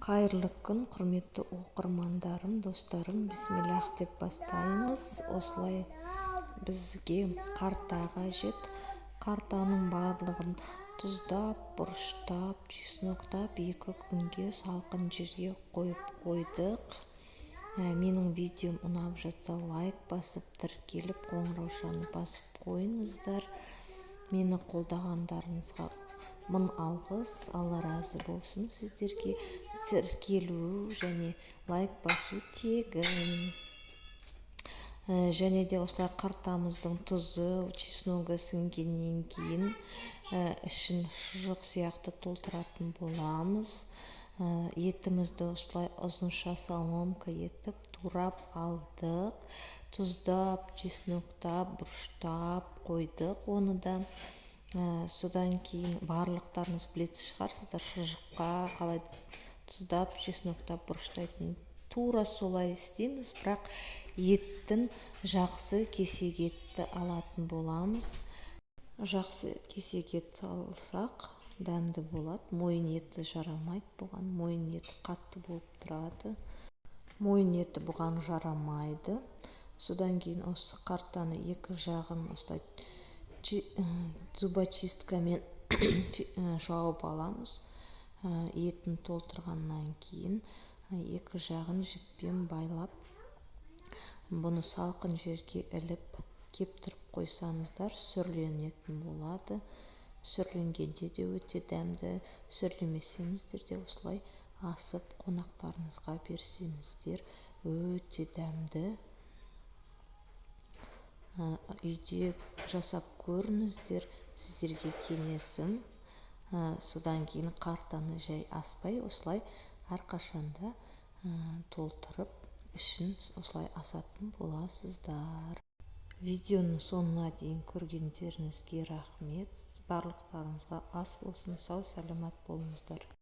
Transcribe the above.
Қайырлы күн, құрметті оқырмандарым, достарым, бисмиллах деп бастаймыз. Осылай бізге қарта қажет. Қартаның барлығын тұздап, бұрыштап, чесноктап 2 күнге салқын жерге қойып қойдық. Менің видеом ұнап жатса лайк басып, тіркеліп, қоңыраушаны басып қойыңыздар. Мені қолдағандарыңызға мың алғыс, Алла разы болсын сіздерге. Тіркелу және лайк басу тегін. Және де осылай қартамыздың тұзы, чесногі сіңгеннен кейін ішін шұжық сияқты толтыратын боламыз. Етімізді осылай ұзынша соломка етіп турап алдық. Тұздап, чесноктап, бұрыштап қойдық оны да. Содан кейін барлықтарыңыз білетін шығарсыздар, шұжыққа қалай тұздап, чесноктап, бұрыштайтын. Тура солай істейміз, бірақ еттің жақсы кесек етті алатын боламыз. Жақсы кесек ет алсақ дәмді болады. Мойын еті жарамайды бұған. Мойын еті қатты болып тұрады. Мойын еті бұған жарамайды. Содан кейін осы қартаны 2 жағын осылай зубочисткамен жауып аламыз. Етін толтырғаннан кейін 2 жағын жіппен байлап, бұны салқын жерге іліп кептіріп қойсаңыздар сүрленетін болады. Сүрленгенде де өте дәмді, сүрлемесеңіздер де осылай асып қонақтарыңызға берсеңіздер өте дәмді. Үйде жасап көріңіздер, сіздерге кеңесім. Содан кейін қартаны жай аспай, осылай әрқашанда толтырып, ішін осылай асатын боласыздар. Видеоның соңына дейін көргендеріңізге рахмет. Барлықтарыңызға ас болсын, сау саламат болыңыздар.